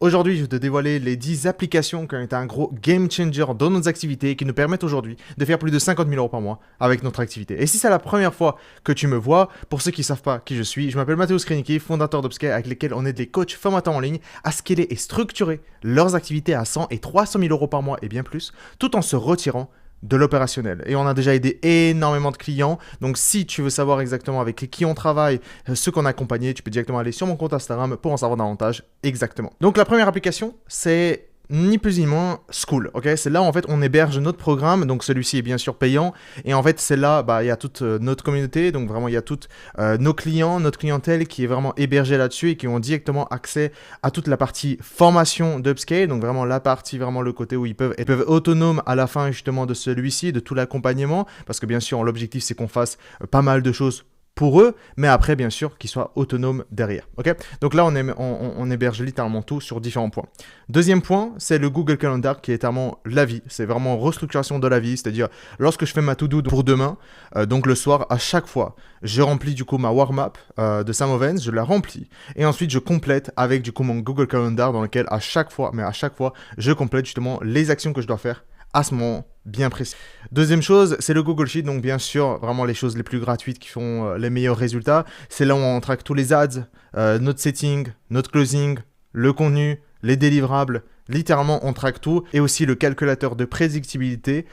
Aujourd'hui, je vais te dévoiler les 10 applications qui ont été un gros game changer dans nos activités et qui nous permettent aujourd'hui de faire plus de 50 000 euros par mois avec notre activité. Et si c'est la première fois que tu me vois, pour ceux qui ne savent pas qui je suis, je m'appelle Mathéo Skrinicki, fondateur d'Upscale, avec lesquels on aide les coachs formateurs en ligne à scaler et structurer leurs activités à 100 et 300 000 euros par mois et bien plus, tout en se retirant de l'opérationnel. Et on a déjà aidé énormément de clients. Donc si tu veux savoir exactement avec qui on travaille, ceux qu'on a accompagnés, tu peux directement aller sur mon compte Instagram pour en savoir davantage exactement. Donc la première application, c'est ni plus ni moins Skool, ok? C'est là où en fait on héberge notre programme, donc celui-ci est bien sûr payant, et en fait c'est là, il y a toute notre communauté, donc vraiment il y a toutes nos clients, notre clientèle qui est vraiment hébergée là-dessus et qui ont directement accès à toute la partie formation d'Upscale, donc vraiment la partie, vraiment le côté où ils peuvent être autonomes à la fin justement de celui-ci, de tout l'accompagnement, parce que bien sûr l'objectif c'est qu'on fasse pas mal de choses pour eux, mais après, bien sûr, qu'ils soient autonomes derrière. Ok? Donc là, on héberge littéralement tout sur différents points. Deuxième point, c'est le Google Calendar qui est littéralement la vie. C'est vraiment restructuration de la vie, c'est-à-dire lorsque je fais ma to-do pour demain, donc le soir, à chaque fois, je remplis du coup ma warm-up de Sam Ovens, je la remplis, et ensuite je complète avec du coup mon Google Calendar dans lequel à chaque fois, je complète justement les actions que je dois faire à ce moment bien précis. Deuxième chose, c'est le Google Sheet, donc bien sûr, vraiment les choses les plus gratuites qui font les meilleurs résultats. C'est là où on traque tous les ads, notre setting, notre closing, le contenu, les délivrables. Littéralement, on traque tout et aussi le calculateur de prédictibilité.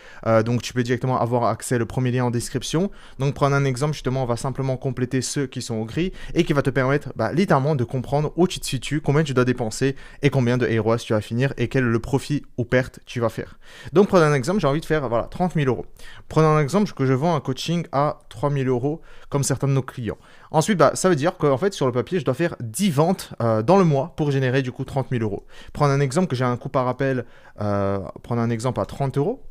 Donc, tu peux directement avoir accès, le premier lien en description. Donc, prendre un exemple, justement, on va simplement compléter ceux qui sont au gris et qui va te permettre littéralement de comprendre où tu te situes, combien tu dois dépenser et combien de ROAS tu vas finir et quel est le profit ou perte tu vas faire. Donc, prenons un exemple, j'ai envie de faire 30 000 euros. Prenons un exemple que je vends un coaching à 3 000 euros comme certains de nos clients. Ensuite, ça veut dire qu'en fait, sur le papier, je dois faire 10 ventes dans le mois pour générer du coup 30 000 euros. Prendre un exemple que j'ai un coût par appel, prendre un exemple à 30 euros.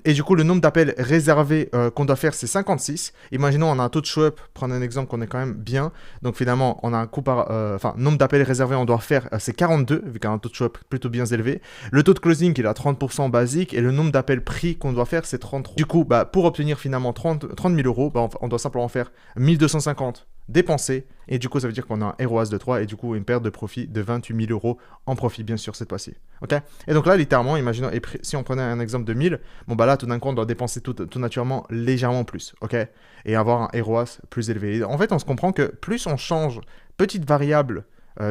Et du coup, le nombre d'appels réservés qu'on doit faire, c'est 56. Imaginons, on a un taux de show-up, prendre un exemple qu'on est quand même bien. Donc finalement, on a un coût par... nombre d'appels réservés, on doit faire, c'est 42, vu qu'on a un taux de show-up plutôt bien élevé. Le taux de closing, il est à 30% basique. Et le nombre d'appels pris qu'on doit faire, c'est 33. Du coup, pour obtenir finalement 30 000 euros, on doit simplement faire 1250 dépensés. Et du coup, ça veut dire qu'on a un ROAS de 3 et du coup, une perte de profit de 28 000 euros en profit, bien sûr, cette fois-ci. Ok? Et donc là, littéralement, imaginons, si on prenait un exemple de 1000, là, tout d'un coup, on doit dépenser tout naturellement légèrement plus, ok? Et avoir un ROAS plus élevé. Et en fait, on se comprend que plus on change petite variable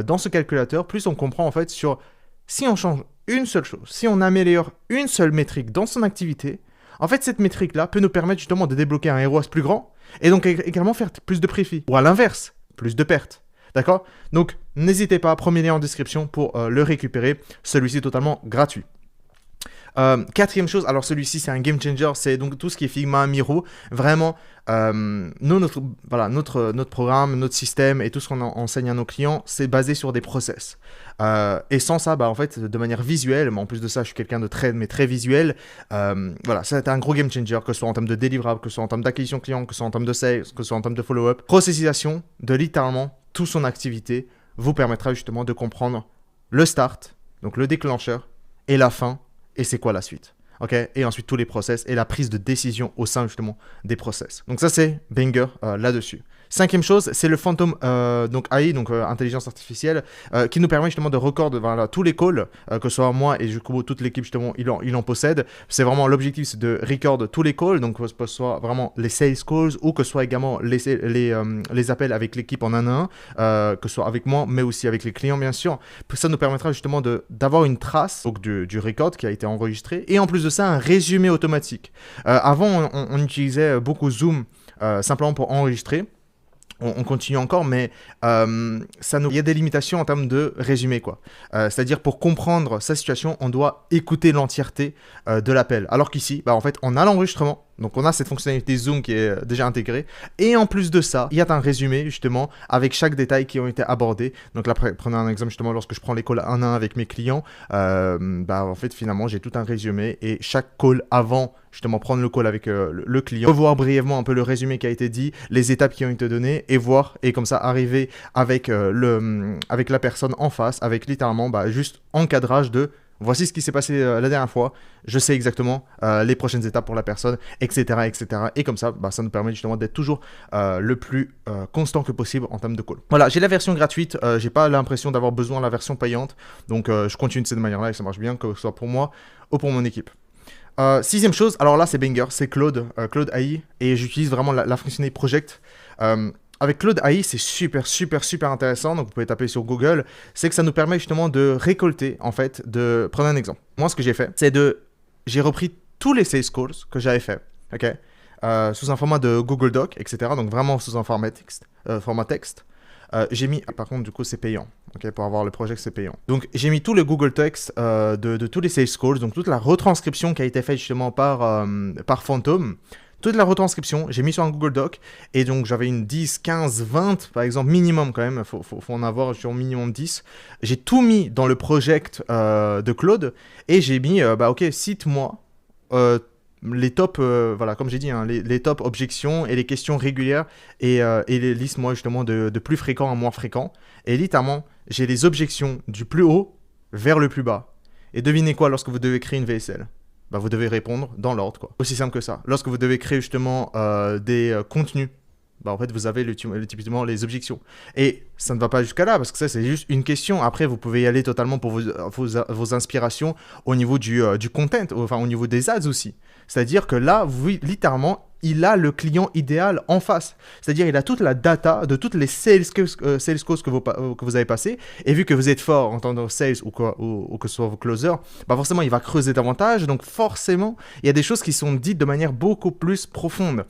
dans ce calculateur, plus on comprend en fait sur si on change une seule chose, si on améliore une seule métrique dans son activité, en fait, cette métrique-là peut nous permettre justement de débloquer un ROAS plus grand et donc également faire plus de profit. Ou à l'inverse, plus de pertes. D'accord? Donc, n'hésitez pas, premier lien en description pour le récupérer. Celui-ci est totalement gratuit. Quatrième chose, alors celui-ci c'est un game changer, c'est donc tout ce qui est Figma, Miro, vraiment notre programme, notre système et tout ce qu'on enseigne à nos clients, c'est basé sur des process. Et sans ça, en fait, de manière visuelle, mais en plus de ça, je suis quelqu'un de très visuel, c'est un gros game changer, que ce soit en termes de délivrable, que ce soit en termes d'acquisition client, que ce soit en termes de sales, que ce soit en termes de follow-up. Processisation de littéralement toute son activité vous permettra justement de comprendre le start, donc le déclencheur, et la fin, et c'est quoi la suite. Ok, et ensuite tous les process et la prise de décision au sein justement des process. Donc ça c'est banger là-dessus. Cinquième chose, c'est le Phantom AI, intelligence artificielle, qui nous permet justement de recorder tous les calls, que ce soit moi et du coup toute l'équipe justement, il en possède. C'est vraiment l'objectif, c'est de record tous les calls, donc que ce soit vraiment les sales calls ou que ce soit également les appels avec l'équipe en un à un, que ce soit avec moi, mais aussi avec les clients bien sûr. Ça nous permettra justement d'avoir une trace donc, du record qui a été enregistré et en plus de ça, un résumé automatique. Avant, on utilisait beaucoup Zoom simplement pour enregistrer. On continue encore, mais il y a des limitations en termes de résumé, quoi. C'est-à-dire, pour comprendre sa situation, on doit écouter l'entièreté de l'appel. Alors qu'ici, en fait, on a l'enregistrement. Donc, on a cette fonctionnalité Zoom qui est déjà intégrée. Et en plus de ça, il y a un résumé, justement, avec chaque détail qui ont été abordés. Donc là, prenez un exemple, justement, lorsque je prends les calls 1 à 1 avec mes clients, en fait, finalement, j'ai tout un résumé. Et chaque call avant, justement, prendre le call avec le client, revoir brièvement un peu le résumé qui a été dit, les étapes qui ont été données, et comme ça, arriver avec la personne en face, avec littéralement, juste encadrage de Voici ce qui s'est passé la dernière fois. Je sais exactement les prochaines étapes pour la personne, etc. etc. Et comme ça, ça nous permet justement d'être toujours le plus constant que possible en termes de call. Voilà, j'ai la version gratuite. J'ai pas l'impression d'avoir besoin de la version payante. Donc, je continue de cette manière-là et ça marche bien, que ce soit pour moi ou pour mon équipe. Sixième chose, alors là, c'est banger, c'est Claude AI. Et j'utilise vraiment la fonctionnalité Project. Avec Claude AI, c'est super intéressant. Donc, vous pouvez taper sur Google. C'est que ça nous permet justement de récolter, en fait, de prendre un exemple. Moi, ce que j'ai fait, c'est j'ai repris tous les sales calls que j'avais fait, ok, sous un format de Google Doc, etc. Donc, vraiment sous un format texte. J'ai mis, par contre, du coup, c'est payant. Okay, pour avoir le projet, c'est payant. Donc, j'ai mis tout le Google Text de tous les sales calls, donc toute la retranscription qui a été faite justement par Phantom. Toute la retranscription, j'ai mis sur un Google Doc, et donc j'avais une 10, 15, 20, par exemple, minimum quand même, faut en avoir sur minimum 10. J'ai tout mis dans le project de Claude, et j'ai mis, ok, cite-moi les top, voilà, comme j'ai dit, hein, les top objections et les questions régulières, et liste-moi justement de plus fréquent à moins fréquent. Et littéralement, j'ai les objections du plus haut vers le plus bas. Et devinez quoi lorsque vous devez créer une VSL ? Vous devez répondre dans l'ordre, quoi. Aussi simple que ça. Lorsque vous devez créer justement des contenus, en fait, vous avez typiquement les objections. Et ça ne va pas jusqu'à là, parce que ça, c'est juste une question. Après, vous pouvez y aller totalement pour vos inspirations au niveau du content, enfin au niveau des ads aussi. C'est-à-dire que là, littéralement, il a le client idéal en face. C'est-à-dire il a toute la data de toutes les sales calls que vous avez passées. Et vu que vous êtes fort en tant que sales ou que ce soit vos closers, forcément, il va creuser davantage. Donc forcément, il y a des choses qui sont dites de manière beaucoup plus profonde.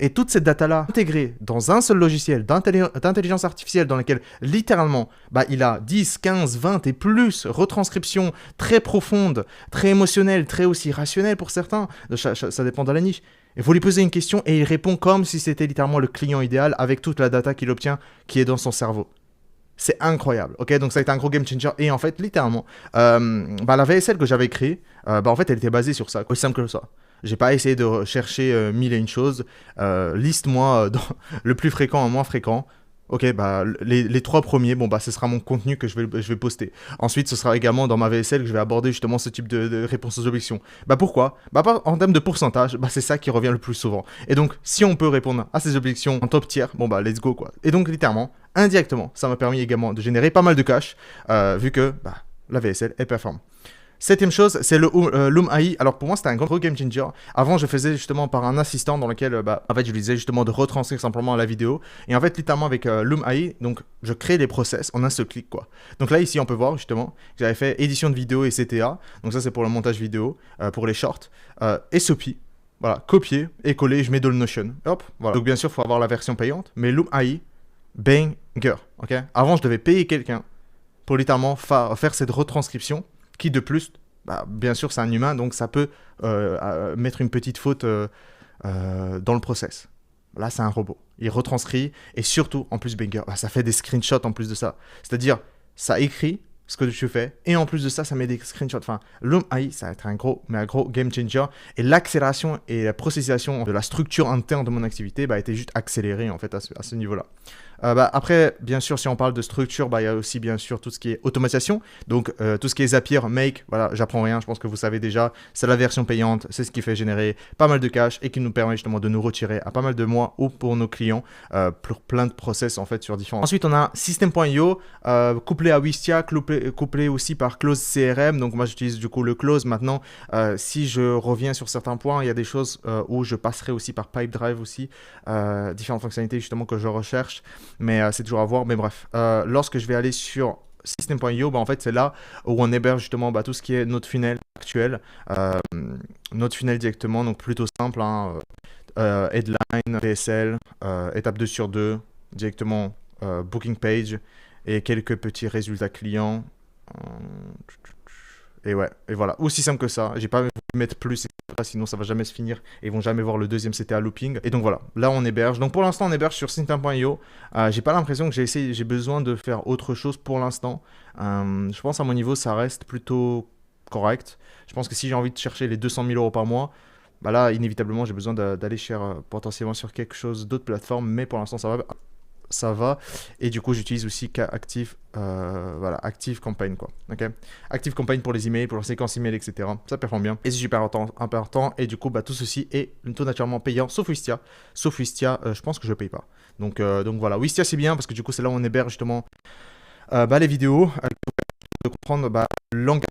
Et toute cette data-là, intégrée dans un seul logiciel d'intelligence artificielle dans lequel, littéralement, il a 10, 15, 20 et plus retranscriptions très profondes, très émotionnelles, très aussi rationnelles pour certains, ça dépend de la niche. Et vous lui posez une question et il répond comme si c'était littéralement le client idéal avec toute la data qu'il obtient qui est dans son cerveau. C'est incroyable, ok? Donc ça a été un gros game changer. Et en fait, littéralement, la VSL que j'avais créée, en fait, elle était basée sur ça, aussi simple que ça. J'ai pas essayé de chercher mille et une choses. Liste-moi le plus fréquent en moins fréquent. Ok, les trois premiers, ce sera mon contenu que je vais poster. Ensuite, ce sera également dans ma VSL que je vais aborder justement ce type de réponse aux objections. Pourquoi ? En termes de pourcentage, c'est ça qui revient le plus souvent. Et donc, si on peut répondre à ces objections en top tier, let's go, quoi. Et donc, littéralement, indirectement, ça m'a permis également de générer pas mal de cash, vu que la VSL est performante. Septième chose, c'est le Loom AI. Alors pour moi, c'était un gros game changer. Avant, je faisais justement par un assistant dans lequel, en fait, je lui disais justement de retranscrire simplement la vidéo. Et en fait, littéralement avec Loom AI, donc je crée des process en un seul clic, quoi. Donc là, ici, on peut voir justement que j'avais fait édition de vidéo et CTA. Donc ça, c'est pour le montage vidéo, pour les shorts. SOP, voilà, copier et coller. Je mets dans le Notion. Hop, voilà. Donc bien sûr, il faut avoir la version payante. Mais Loom AI, banger, ok. Avant, je devais payer quelqu'un pour littéralement faire cette retranscription. Qui de plus, bien sûr c'est un humain, donc ça peut mettre une petite faute dans le process. Là c'est un robot, il retranscrit et surtout en plus banger, ça fait des screenshots en plus de ça. C'est-à-dire ça écrit ce que tu fais et en plus de ça, ça met des screenshots. Enfin, Loom AI, ça va être un gros game changer et l'accélération et la processisation de la structure interne de mon activité a été juste accélérée en fait à ce niveau-là. Après, bien sûr, si on parle de structure, il y a aussi bien sûr tout ce qui est automatisation. Donc, tout ce qui est Zapier, Make, voilà, j'apprends rien, je pense que vous savez déjà. C'est la version payante, c'est ce qui fait générer pas mal de cash et qui nous permet justement de nous retirer à pas mal de mois ou pour nos clients pour plein de process en fait sur différents. Ensuite, on a System.io, couplé à Wistia, couplé aussi par Close CRM. Donc, moi, j'utilise du coup le Close maintenant. Si je reviens sur certains points, il y a des choses où je passerai aussi par Pipedrive aussi, différentes fonctionnalités justement que je recherche. Mais c'est toujours à voir. Mais bref, lorsque je vais aller sur System.io, en fait, c'est là où on héberge justement tout ce qui est notre funnel actuel. Notre funnel directement, donc plutôt simple. Headline, VSL, étape 2 sur 2, directement booking page et quelques petits résultats clients. Et voilà, aussi simple que ça. J'ai pas envie de mettre plus, etc. Sinon ça va jamais se finir et ils vont jamais voir le deuxième CTA looping. Et donc voilà, là on héberge. Donc pour l'instant on héberge sur System.io. J'ai pas l'impression que j'ai besoin de faire autre chose pour l'instant. Je pense à mon niveau ça reste plutôt correct. Je pense que si j'ai envie de chercher les 200 000 euros par mois, là inévitablement j'ai besoin d'aller potentiellement sur quelque chose d'autre plateforme. Mais pour l'instant ça va. ça va. Et du coup, j'utilise aussi Active, voilà, Active Campaign, quoi. Ok, Active Campaign pour les emails, pour la séquence email, etc. Ça performe bien et c'est super important. Et du coup, bah, tout ceci est tout naturellement payant, sauf Wistia. Sauf Wistia, je pense que je ne paye pas. Donc voilà, Wistia c'est bien parce que du coup, c'est là où on héberge justement les vidéos, de comprendre l'engagement,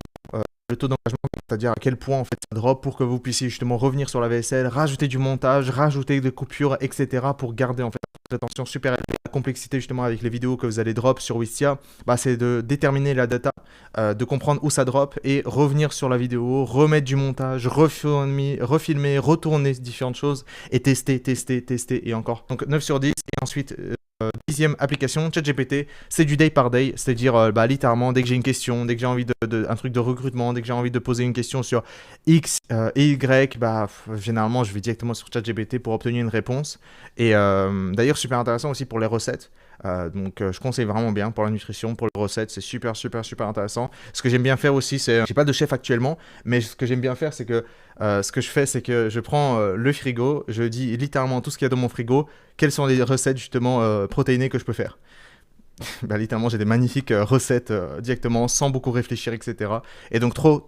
le taux d'engagement, c'est-à-dire à quel point en fait ça drop pour que vous puissiez justement revenir sur la VSL, rajouter du montage, rajouter des coupures, etc. pour garder en fait une rétention super élevée. La complexité justement avec les vidéos que vous allez drop sur Wistia, c'est de déterminer la data, de comprendre où ça drop et revenir sur la vidéo, remettre du montage, refilmer, retourner différentes choses et tester et encore. Donc 9 sur 10 et ensuite... 10e application, ChatGPT, c'est du day par day, c'est-à-dire littéralement dès que j'ai une question, dès que j'ai envie un truc de recrutement, dès que j'ai envie de poser une question sur X et Y, généralement je vais directement sur ChatGPT pour obtenir une réponse. Et d'ailleurs super intéressant aussi pour les recettes. Donc je conseille vraiment bien pour la nutrition, pour les recettes, c'est super intéressant. Ce que j'aime bien faire aussi, c'est, j'ai pas de chef actuellement, mais ce que j'aime bien faire, c'est que ce que je fais, c'est que je prends le frigo, je dis littéralement tout ce qu'il y a dans mon frigo, quelles sont les recettes justement protéinées que je peux faire. Littéralement, j'ai des magnifiques recettes directement, sans beaucoup réfléchir, etc. Et donc, trop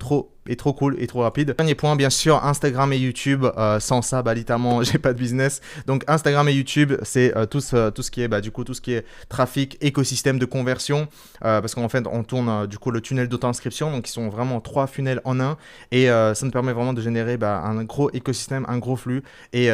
cool et trop rapide. Dernier point, bien sûr, Instagram et YouTube. Sans ça, littéralement, j'ai pas de business. Donc, Instagram et YouTube, c'est tout ce qui est, tout ce qui est trafic, écosystème de conversion. Parce qu'en fait, on tourne, du coup, le tunnel d'auto-inscription. Donc, ils sont vraiment 3 funnels en un. Et ça nous permet vraiment de générer un gros écosystème, un gros flux. Et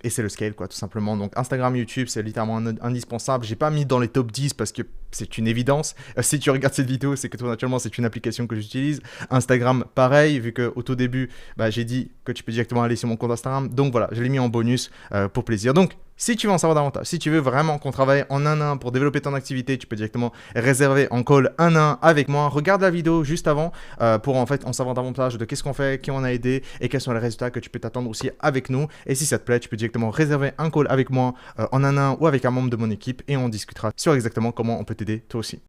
c'est le scale, quoi, tout simplement. Donc, Instagram, YouTube, c'est littéralement indispensable. J'ai pas mis dans les top 10 parce que c'est une évidence. Si tu regardes cette vidéo, c'est que tout naturellement, c'est une application que j'utilise. Instagram, pareil, vu qu'au tout début, j'ai dit que tu peux directement aller sur mon compte Instagram. Donc voilà, je l'ai mis en bonus pour plaisir. Donc, si tu veux en savoir davantage, si tu veux vraiment qu'on travaille en 1-1 pour développer ton activité, tu peux directement réserver en call 1-1 avec moi. Regarde la vidéo juste avant pour en fait en savoir davantage de qu'est-ce qu'on fait, qui on a aidé et quels sont les résultats que tu peux t'attendre aussi avec nous. Et si ça te plaît, tu peux directement réserver un call avec moi en 1-1 ou avec un membre de mon équipe et on discutera sur exactement comment on peut t'aider toi aussi.